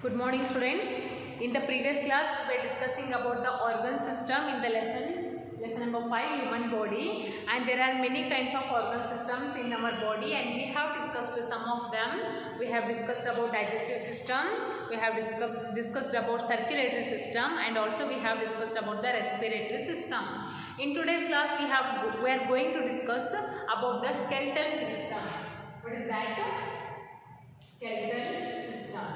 Good morning, students. In the previous class we were discussing about the organ system in the lesson number 5, human body, and there are many kinds of organ systems in our body, and we have discussed some of them. We have discussed about digestive system, we have discussed about circulatory system, and also we have discussed about the respiratory system. In today's class we are going to discuss about the skeletal system. What is that? Skeletal system.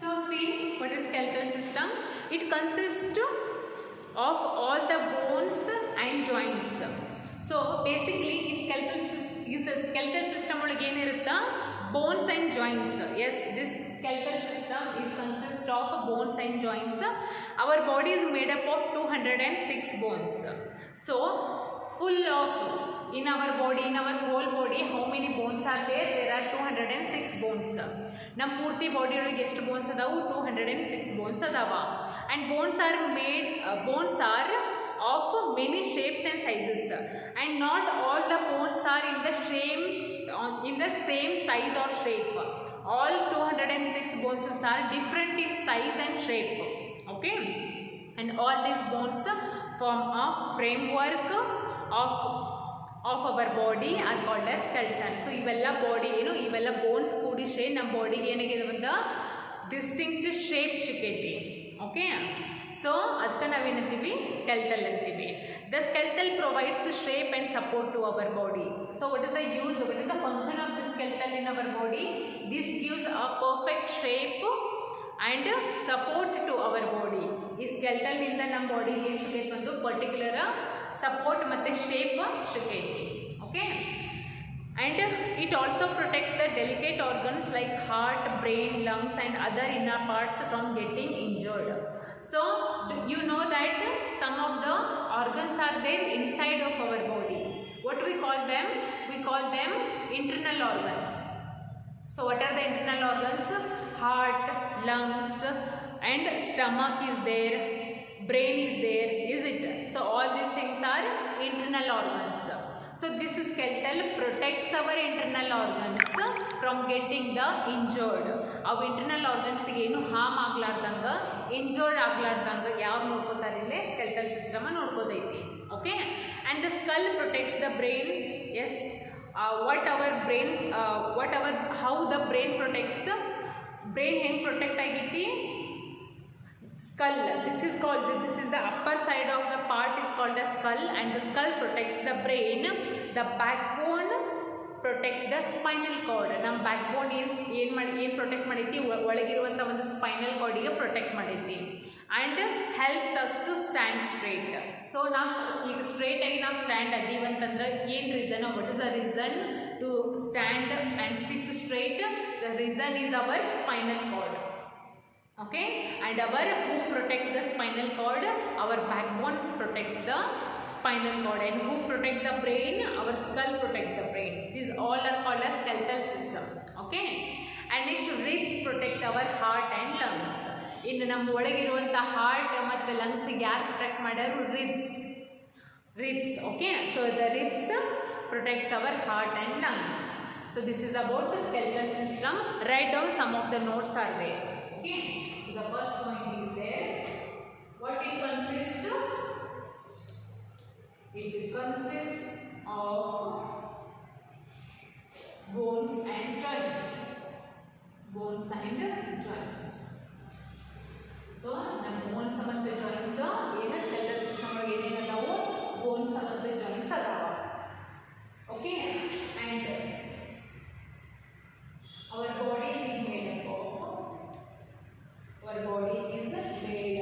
So see, what is skeletal system? It consists of all the bones and joints. So basically the skeletal system ಒಳಗೆ ಏನಿರುತ್ತೆ? Bones and joints. Yes, this skeletal system consists of bones and joints. Our body is made up of 206 bones. So full of in our whole body, how many bones are there? There are 206 bones. ನಮ್ಮ ಪೂರ್ತಿ body ಒಳಗೆ ಎಷ್ಟು bones ಅದಾವು? 206 bones ಅದಾವ. And bones are of many shapes and sizes, and not all the bones are in the same size or shape. All 206 bones are different in size and shape. Okay, and all these bones form a framework of our body are called as skeleton. So ಇವೆಲ್ಲ body ಇವೆಲ್ಲ bones ಕೂಡಿಸಿ ನಮ್ಮ ಬಾಡಿಗೆ ಏನಾಗಿದೆ ಒಂದು distinct shape ಸಿಕ್ಕೈತಿ. Okay, so ಅದಕ್ಕೆ ನಾವೇನಂತೀವಿ? ಸ್ಕೆಲ್ಟಲ್ ಅಂತೀವಿ. The skeletal provides shape and support to our body. So what is the use, what is the function of the skeletal in our body? This gives a perfect shape and support to our body. ಈ ಸ್ಕೆಲ್ಟಲ್ನಿಂದ ನಮ್ಮ ಬಾಡಿಗೆ ಏನು ಸಿಕ್ಕೈತಿ? ಒಂದು particular support ಮತ್ತು shape ಸಿಕ್ಕೈತಿ. Okay, and it also protects the delicate organs like heart, brain, lungs and other inner parts from getting injured. So you know that some of the organs are there inside of our body. What we call them? We call them internal organs. So what are the internal organs? Heart, lungs and stomach is there, brain is there, is it? So all these things are internal organs. So this skeletal protects our internal organs from getting the injured. Our internal organs ಏನು harm ಆಗ್ಲಾರ್ದಂಗ, injured ಆಗ್ಲಾರ್ದಂಗ ಯಾರು ನೋಡ್ಕೋತಾರೆ? ಇಲ್ಲೇ skeletal system ನೋಡ್ಕೋದೈತಿ. Okay, and the skull protects the brain. Yes, how the brain protects? Brain ಹೆಂಗೆ protect ಆಗೈತಿ? Skull. This is the upper side of the part is called the skull, and the skull protects the brain. The backbone protects the spinal cord. ನಮ್ಮ backbone ಏನು protect ಮಾಡೈತಿ? ಒಳಗಿರುವಂಥ ಒಂದು spinal ಕಾರ್ಡಿಗೆ protect ಮಾಡೈತಿ. And helps us to stand straight. So ನಾವು ಈಗ ಸ್ಟ್ರೇಟಾಗಿ ನಾವು ಸ್ಟ್ಯಾಂಡ್ ಅದೀವಂತಂದ್ರೆ ಏನು reason? What is the reason to stand and sit straight? The reason is our spinal cord. Okay, and our who protect the spinal cord? Our backbone protects the spinal cord. And who protect the brain? Our skull protect the brain. These all are called as skeletal system. Okay, and next ribs protect our heart and lungs. ಇನ್ನು ನಮ್ಮ ಒಳಗಿರುವಂಥ heart ಮತ್ತು ಲಂಗ್ಸಿಗೆ ಯಾರು protect ಮಾಡ್ಯಾರು? ribs. Okay, so the ribs protects our heart and lungs. So this is about the skeletal system. Write down some of the notes are there. Okay, so the first point is there. What it consists of? It consists of bones and joints. Bones and joints. So the bones and joints ಏನು skeletal system ಒಳಗೆ ಏನೇನು ಅದಾವು? bones and joints ಅದಾವ. Okay, and our body is made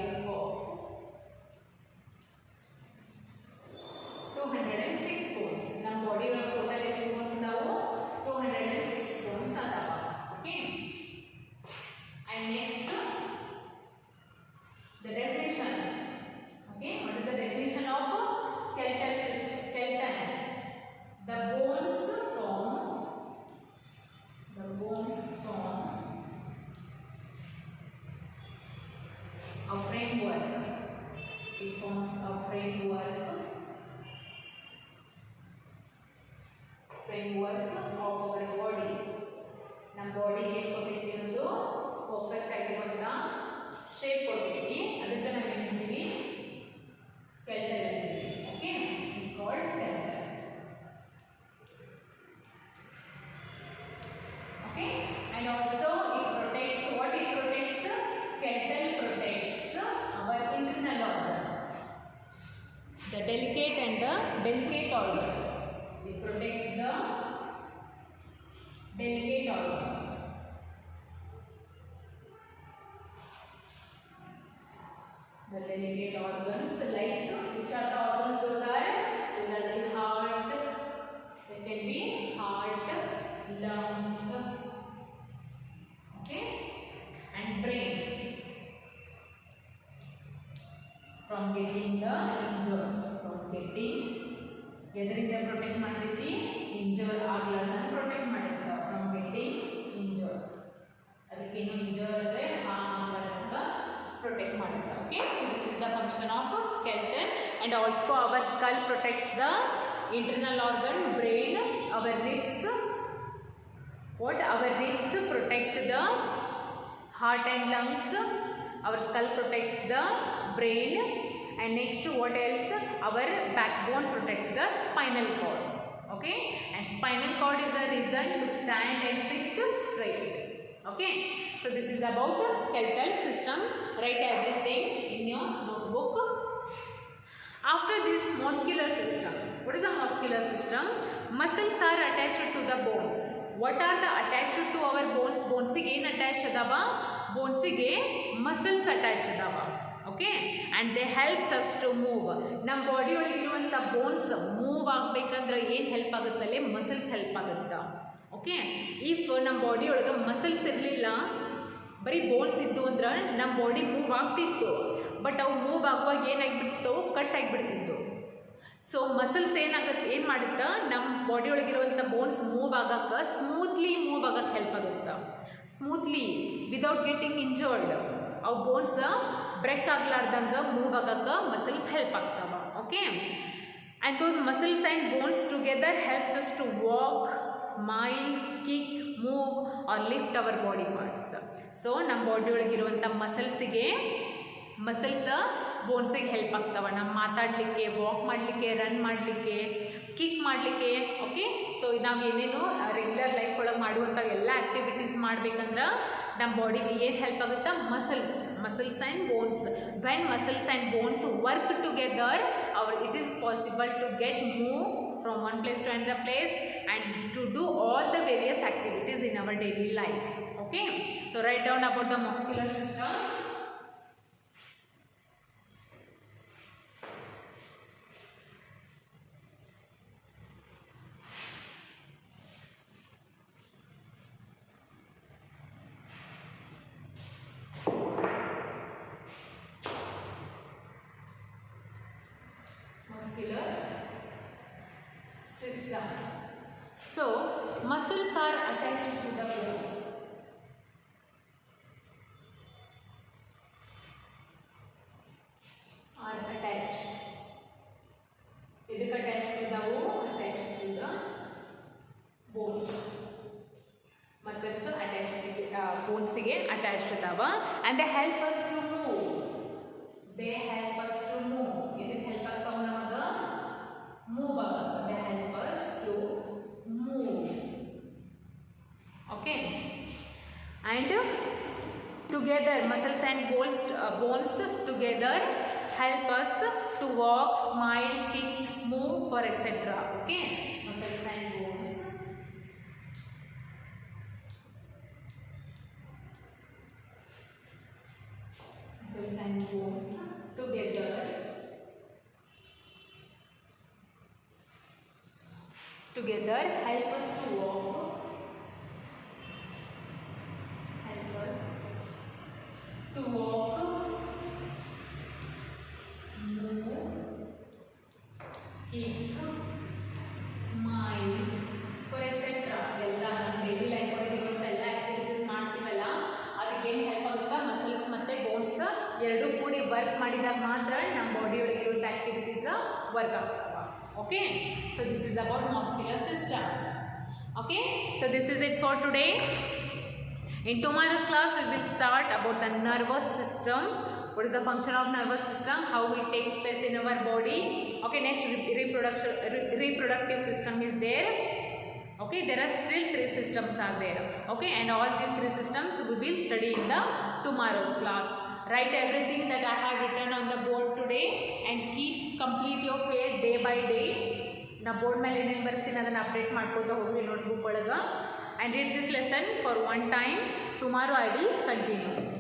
up of 206 bones. ನಮ್ಮ body ಒಳಗೆ total ಎಷ್ಟು bones ಇದಾವು? 206 bones ಅದಾವ. Okay, and next the definition. Okay, what is the definition of skeleton? The bones form a framework. It forms a framework frame work of our body. ನಮ್ಮ ಬಾಡಿಗೆ ಏನು ಕೊಟ್ಟೈತಿ ಅನ್ನೋದು ಪರ್ಫೆಕ್ಟ್ ಆಗಿರುವಂಥ ಶೇಪ್ ಕೊಟ್ಟೈತಿ. ಅದಕ್ಕೆ ನಾವು ಏನು ಅಂತೀವಿ, ಸ್ಕೆಲ್ಟಲ್ ಅಂತೀವಿ. Okay, is called skeletal. Okay, and also it protects, what it protects, skeletal protects our internal organ, the delicate and the delicate organs. It protects the delicate organ. The delicate organs, like which are the organs? Those are the heart. It can be heart, lungs, okay, and brain, from getting the injured, from getting ಎದರಿಂದ protect ಮಾಡ್ತೈತಿ, injure ಆಗ್ಲಾರ್ದ protect ಮಾಡಿರ್ತಾವ, from getting injured. ಅದಕ್ಕೇನು injured ಅಂದರೆ harm ಆಗಲಾರ್ದಂಗ protect ಮಾಡಿರ್ತಾವ. Okay, so this is the function of skeleton. And also our skull protects the internal organ, brain, our ribs. What? Our ribs protect the heart and lungs. Our skull protects the brain. And next, what else? Our backbone protects the spinal cord. Okay, and spinal cord is the reason to stand and sit straight. Okay, so this is about the skeletal system. Write everything in your notebook. After this, muscular system. What is the muscular system? Muscles are attached to the bones. What are the attached to our bones? Bones ಗೆ ಏನು attached ಅದವ? Bones ಗೆ muscles attached ಅದವ. Okay, and they helps us to move. ನಮ್ಮ body ಒಳಗಿರುವಂಥ bones move ಆಗಬೇಕಂದ್ರೆ ಏನು help ಆಗುತ್ತಲ್ಲೇ? Muscles help ಆಗುತ್ತಾ? Okay, if ನಮ್ಮ ಬಾಡಿ ಒಳಗೆ ಮಸಲ್ಸ್ ಇರಲಿಲ್ಲ, ಬರೀ ಬೋನ್ಸ್ ಇದ್ದು ಅಂದ್ರೆ ನಮ್ಮ ಬಾಡಿ ಮೂವ್ ಆಗ್ತಿತ್ತು. ಬಟ್ ಅವು ಮೂವ್ ಆಗುವಾಗ ಏನಾಗಿಬಿಡ್ತು? ಕಟ್ ಆಗಿಬಿಡ್ತಿತ್ತು. ಸೊ ಮಸಲ್ಸ್ ಏನು ಮಾಡುತ್ತಾ? ನಮ್ಮ ಬಾಡಿ ಒಳಗಿರುವಂಥ ಬೋನ್ಸ್ ಮೂವ್ ಆಗಕ್ಕೆ, ಸ್ಮೂತ್ಲಿ ಮೂವ್ ಆಗಕ್ಕೆ ಹೆಲ್ಪ್ ಆಗುತ್ತೆ. Smoothly, without getting injured. ಅವು ಬೋನ್ಸ್ ಬ್ರೇಕ್ ಆಗ್ಲಾರ್ದಂಗೆ ಮೂವ್ ಆಗಕ್ಕೆ ಮಸಲ್ಸ್ ಹೆಲ್ಪ್ ಆಗ್ತಾವ. Okay, and those muscles and bones together helps us to walk, smile, kick, move or lift our body parts. So ನಮ್ಮ body ಒಳಗಿರುವಂಥ ಮಸಲ್ಸಿಗೆ ಬೋನ್ಸಿಗೆ help ಆಗ್ತಾವೆ. ನಮ್ಮ ಮಾತಾಡಲಿಕ್ಕೆ, ವಾಕ್ ಮಾಡಲಿಕ್ಕೆ, ರನ್ ಮಾಡಲಿಕ್ಕೆ, ಕಿಕ್ ಮಾಡಲಿಕ್ಕೆ. ಓಕೆ, ಸೊ ನಾವು ಏನೇನು ರೆಗ್ಯುಲರ್ ಲೈಫ್ ಒಳಗೆ ಮಾಡುವಂಥ ಎಲ್ಲ ಆ್ಯಕ್ಟಿವಿಟೀಸ್ ಮಾಡಬೇಕಂದ್ರೆ ನಮ್ಮ ಬಾಡಿಗೆ ಏನು ಹೆಲ್ಪ್ ಆಗುತ್ತೆ? Muscles and bones. When muscles and bones work together, it is possible to get move from one place to another place and to do all the various activities in our daily life. Okay, so write down about the muscular system. System. So muscles are attached to the bones. Are attached. Idhukku attached idavu, attached to the bones. Muscles attached bones ಗೆ attached idava, and they help us to move. They help us to move. Idhukku help ಆಗ್ತಾವ ನಮಗ move ಆಗಕ್ಕೆ. They help us to move. Okay, and together muscles and bones together help us to walk, smile, kick, move, for etc. Okay, muscles and bones. Muscles and bones together help us to walk, move, kick, smile, for etc. ಎಲ್ಲ ನಮ್ಮ daily life ಒಳಗೆ ಇರುವಂಥ ಎಲ್ಲ activities ಮಾಡ್ತೀವಲ್ಲ, ಅದಕ್ಕೆ ಏನು help ಆಗುತ್ತಾ? Muscles ಮತ್ತು ಬೋನ್ಸ್ ಎರಡೂ ಕೂಡಿ ವರ್ಕ್ ಮಾಡಿದಾಗ ಮಾತ್ರ ನಮ್ಮ ಬಾಡಿ ಒಳಗೆ ಇರುವಂಥ ಆ್ಯಕ್ಟಿವಿಟೀಸ್ ವರ್ಕ್ ಆಗ್ತಾವೆ. Okay, so this is about muscular system. Okay, so this is it for today. In tomorrow's class we will start about the nervous system. What is the function of nervous system, how it takes place in our body. Okay, next reproductive system is there. Okay, there are still 3 systems are there. Okay, and all these 3 systems we will study in the tomorrow's class. Write everything that I have written on the board today and complete your fair day by day. Na board ಮೇಲೆ ಏನೇನು ಬರ್ಸ್ತೀನಿ ಅದನ್ನು update ಮಾಡ್ಕೋತಾ ಹೋಗ್ರಿ notebook ಒಳಗೆ. And read this lesson for one time. Tomorrow I will continue.